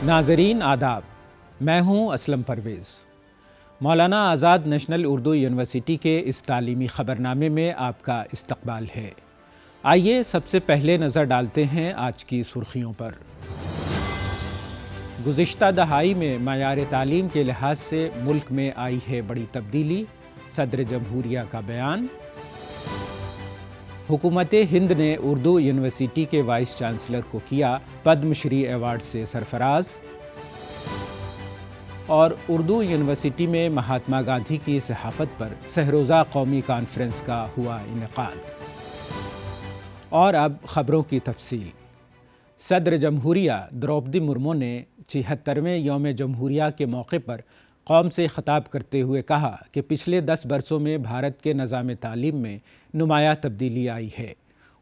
नाज़रीन आदाब, मैं हूँ असलम परवेज़। मौलाना आज़ाद नेशनल उर्दू यूनिवर्सिटी के इस तालीमी ख़बरनामे में आपका इस्तक़बाल है। आइए सबसे पहले नज़र डालते हैं आज की सुर्खियों पर। गुज़िश्ता दहाई में मयार तालीम के लिहाज से मुल्क में आई है बड़ी तब्दीली, सदर जमहूरिया का बयान। हुकूमत हिंद ने उर्दू यूनिवर्सिटी के वाइस चांसलर को किया पद्मश्री अवार्ड से सरफराज। और उर्दू यूनिवर्सिटी में महात्मा गांधी की सहाफ़त पर सहरोज़ा कौमी कॉन्फ्रेंस का हुआ इनेकाद। और अब ख़बरों की तफसील। सदर जमहूरिया द्रौपदी मुर्मू ने 76वें यौम जमहूरिया के मौके पर कौम से ख़िताब करते हुए कहा कि पिछले 10 बरसों में भारत के निज़ाम तालीम में नुमाया तब्दीली आई है।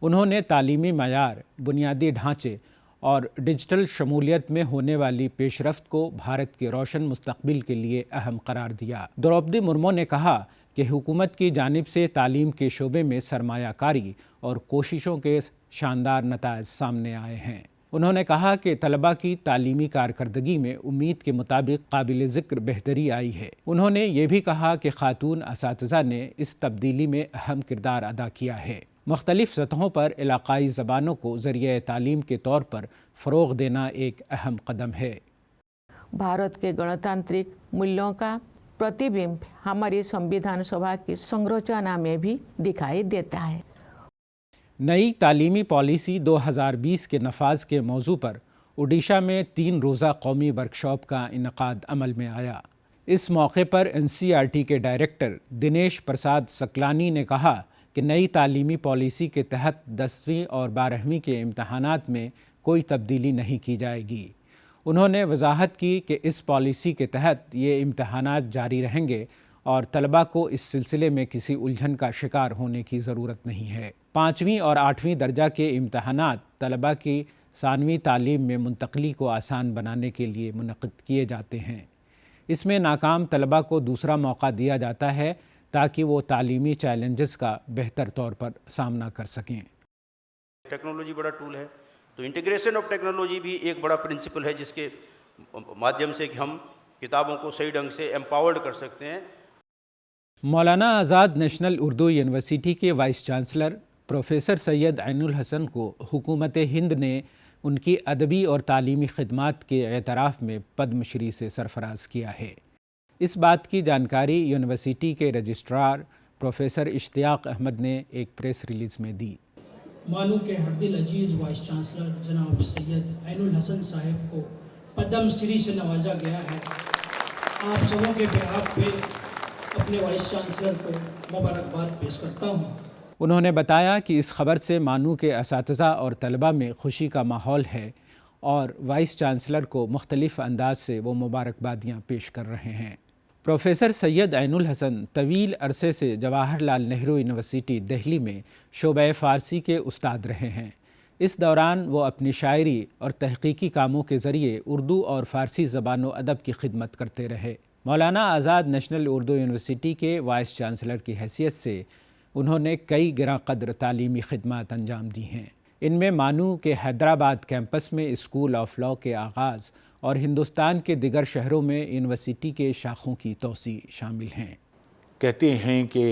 उन्होंने तालीमी मयार, बुनियादी ढांचे और डिजिटल शमूलियत में होने वाली पेशरफ्त को भारत के रोशन मुस्तक़बिल के लिए अहम करार दिया। द्रौपदी मुर्मू ने कहा कि हुकूमत की जानिब से तालीम के शोबे में सरमायाकारी और कोशिशों के शानदार नताइज सामने आए हैं। उन्होंने कहा कि तलबा की तालीमी कारकर्दगी में उम्मीद के मुताबिक काबिल ज़िक्र बेहतरी आई है। उन्होंने ये भी कहा कि खातून असातिज़ा ने इस तब्दीली में अहम किरदार अदा किया है। मुख्तलिफ सतहों पर इलाक़ाई ज़बानों को ज़रिए तालीम के तौर पर फ़रोग़ देना एक अहम कदम है। भारत के गणतांत्रिक मूल्यों का प्रतिबिंब हमारी संविधान सभा की संरचना में भी दिखाई देता है। नई तालीमी पॉलिसी 2020 के नफाज के मौजू पर ओडिशा में 3 रोज़ा कौमी वर्कशॉप का इनकाद अमल में आया। इस मौके पर NCERT के डायरेक्टर दिनेश प्रसाद सकलानी ने कहा कि नई तालीमी पॉलिसी के तहत 10वीं और 12वीं के इम्तहानात में कोई तब्दीली नहीं की जाएगी। उन्होंने वजाहत की कि इस पॉलिसी के तहत ये इम्तहानात जारी रहेंगे और तलबा को इस सिलसिले में किसी उलझन का शिकार होने की ज़रूरत नहीं है। 5वीं और 8वीं दर्जा के इम्तहानात तलबा की सानवी तालीम में मुंतकली को आसान बनाने के लिए मुनक़िद किए जाते हैं। इसमें नाकाम तलबा को दूसरा मौका दिया जाता है ताकि वो तालीमी चैलेंजेस का बेहतर तौर पर सामना कर सकें। टेक्नोलॉजी बड़ा टूल है, तो इंटीग्रेशन ऑफ टेक्नोलॉजी भी एक बड़ा प्रिंसिपल है जिसके माध्यम से कि हम किताबों को सही ढंग से एम्पावर्ड कर सकते हैं। मौलाना आज़ाद नेशनल उर्दू यूनिवर्सिटी के vice chancellor professor Syed Ainul Hasan को हुकूमत हिंद ने उनकी अदबी और तालीमी खिदमात के एतराफ़ में पद्मश्री से सरफराज किया है। इस बात की जानकारी यूनिवर्सिटी के रजिस्ट्रार प्रोफेसर इश्तियाक अहमद ने एक प्रेस रिलीज़ में दी। मानू के हरदिल अजीज़ वाइस चांसलर जनाब सैयद ऐनुल हसन साहब को पद्मश्री से नवाजा गया है। आप सबों के बिहाफ पे अपने वाइस चांसलर को मुबारकबाद पेश करता हूँ। उन्होंने बताया कि इस खबर से मानू के असातिज़ा और तलबा में खुशी का माहौल है और वाइस चांसलर को मुख्तलिफ़ अंदाज से वो मुबारकबादियाँ पेश कर रहे हैं। प्रोफेसर सैयद ऐनुल हसन तवील अरसे से जवाहर लाल नेहरू यूनिवर्सिटी दिल्ली में शोबे फ़ारसी के उस्ताद रहे हैं। इस दौरान वो अपनी शायरी और तहक़ीक़ी कामों के ज़रिए उर्दू और फ़ारसी ज़बान व अदब की खिदमत करते रहे। मौलाना आज़ाद नेशनल उर्दू यूनिवर्सिटी के वाइस चांसलर की हैसियत से उन्होंने कई गिरा कद्र तालीमी खिदमात अंजाम दी हैं। इनमें मानू के हैदराबाद कैंपस में स्कूल ऑफ लॉ के आगाज़ और हिंदुस्तान के दिगर शहरों में यूनिवर्सिटी के शाखों की तोसी शामिल हैं। कहते हैं कि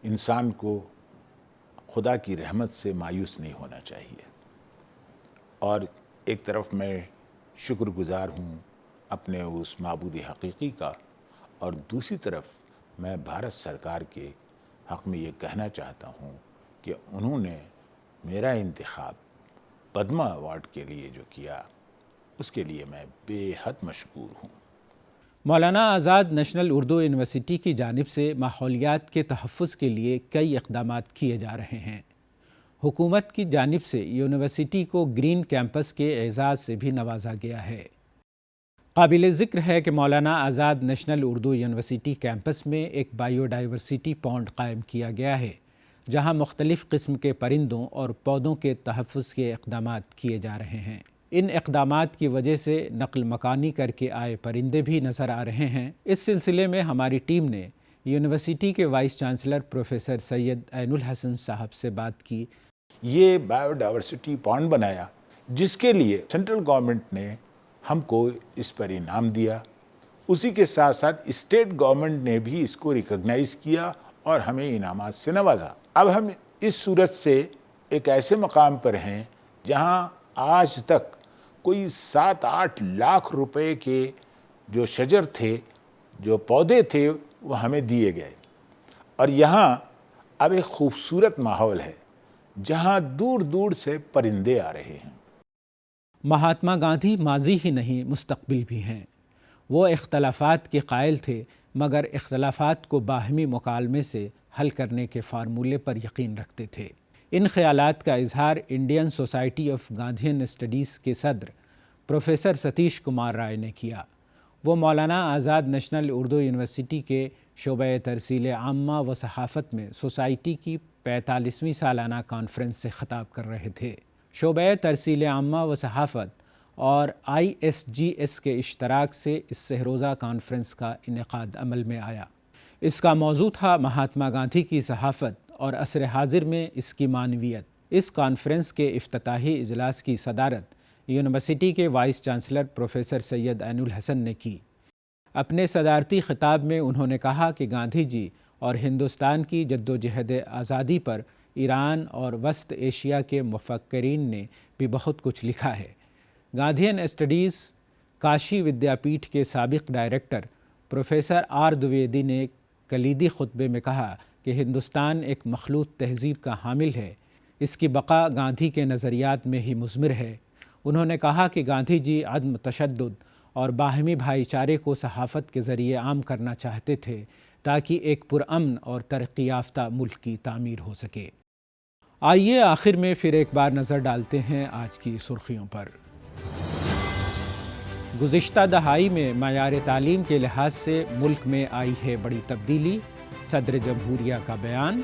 इंसान को खुदा की रहमत से मायूस नहीं होना चाहिए, और एक तरफ मैं शुक्रगुजार हूँ अपने उस माबूद हकीकी का, और दूसरी तरफ मैं भारत सरकार के हक़ में ये कहना चाहता हूँ कि उन्होंने मेरा इंतखाब पद्मा अवार्ड के लिए जो किया उसके लिए मैं बेहद मशकूर हूँ। मौलाना आज़ाद नेशनल उर्दू यूनिवर्सिटी की जानिब से माहौलियात के तहफ़्फ़ुज़ के लिए कई इक़दामात किए जा रहे हैं। हुकूमत की जानिब से यूनिवर्सिटी को ग्रीन कैंपस के एज़ाज़ से भी नवाजा गया है। काबिल ज़िक्र है कि मौलाना Azad national Urdu university campus में एक बायोडाइवर्सिटी पॉन्ड कायम किया गया है, जहाँ मुख्तलिफ़ किस्म के परिंदों और पौधों के तहफ़्फ़ुज़ के इक़दामात किए जा रहे हैं। इन इक़दामात की वजह से नक़ल मकानी करके आए परिंदे भी नज़र आ रहे हैं। इस सिलसिले में हमारी टीम ने यूनिवर्सिटी के vice chancellor professor Syed Ainul Hasan साहब से बात की। ये बायोडाइवर्सिटी पॉन्ड बनाया जिसके लिए सेंट्रल गवर्नमेंट ने ہم کو اس پر انعام دیا. اسی کے ساتھ ساتھ اسٹیٹ گورنمنٹ نے بھی اس کو ریکگنائز کیا اور ہمیں انعامات سے نوازا. اب ہم اس صورت سے ایک ایسے مقام پر ہیں جہاں آج تک کوئی 7-8 لاکھ روپے کے جو شجر تھے، جو پودے تھے، وہ ہمیں دیے گئے. اور یہاں اب ایک خوبصورت ماحول ہے جہاں دور دور سے پرندے آ رہے ہیں. مہاتما گاندھی ماضی ہی نہیں مستقبل بھی ہیں. وہ اختلافات کے قائل تھے مگر اختلافات کو باہمی مکالمے سے حل کرنے کے فارمولے پر یقین رکھتے تھے. ان خیالات کا اظہار انڈین سوسائٹی آف گاندھین اسٹڈیز کے صدر پروفیسر ستیش کمار رائے نے کیا. وہ مولانا آزاد نیشنل اردو یونیورسٹی کے شعبۂ ترسیل عامہ و صحافت میں سوسائٹی کی 45ویں سالانہ کانفرنس سے خطاب کر رہے تھے. شعبۂ ترسیل عامہ و صحافت اور ISGS کے اشتراک سے اس سہروزہ کانفرنس کا انعقاد عمل میں آیا. اس کا موضوع تھا مہاتما گاندھی کی صحافت اور عصر حاضر میں اس کی معنویت. اس کانفرنس کے افتتاحی اجلاس کی صدارت یونیورسٹی کے وائس چانسلر پروفیسر سید عین الحسن نے کی. اپنے صدارتی خطاب میں انہوں نے کہا کہ گاندھی جی اور ہندوستان کی جدوجہد آزادی پر ایران اور وسط ایشیا کے مفکرین نے بھی بہت کچھ لکھا ہے. گاندھین اسٹڈیز کاشی ودیا پیٹھ کے سابق ڈائریکٹر پروفیسر آر دویدی نے کلیدی خطبے میں کہا کہ ہندوستان ایک مخلوط تہذیب کا حامل ہے. اس کی بقا گاندھی کے نظریات میں ہی مضمر ہے. انہوں نے کہا کہ گاندھی جی عدم تشدد اور باہمی بھائی چارے کو صحافت کے ذریعے عام کرنا چاہتے تھے تاکہ ایک پرامن اور ترقی یافتہ ملک کی تعمیر ہو سکے. آئیے آخر میں پھر ایک بار نظر ڈالتے ہیں آج کی سرخیوں پر. گزشتہ دہائی میں معیار تعلیم کے لحاظ سے ملک میں آئی ہے بڑی تبدیلی، صدر جمہوریہ کا بیان.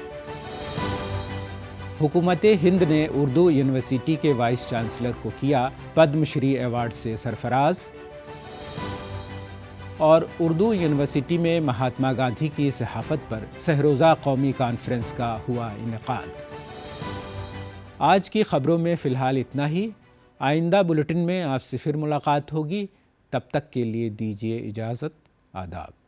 حکومت ہند نے اردو یونیورسٹی کے وائس چانسلر کو کیا پدم شری ایوارڈ سے سرفراز. اور اردو یونیورسٹی میں مہاتما گاندھی کی صحافت پر سہروزہ قومی کانفرنس کا ہوا انعقاد. آج کی خبروں میں فی الحال اتنا ہی. آئندہ بلیٹن میں آپ سے پھر ملاقات ہوگی. تب تک کے لیے دیجیے اجازت. آداب.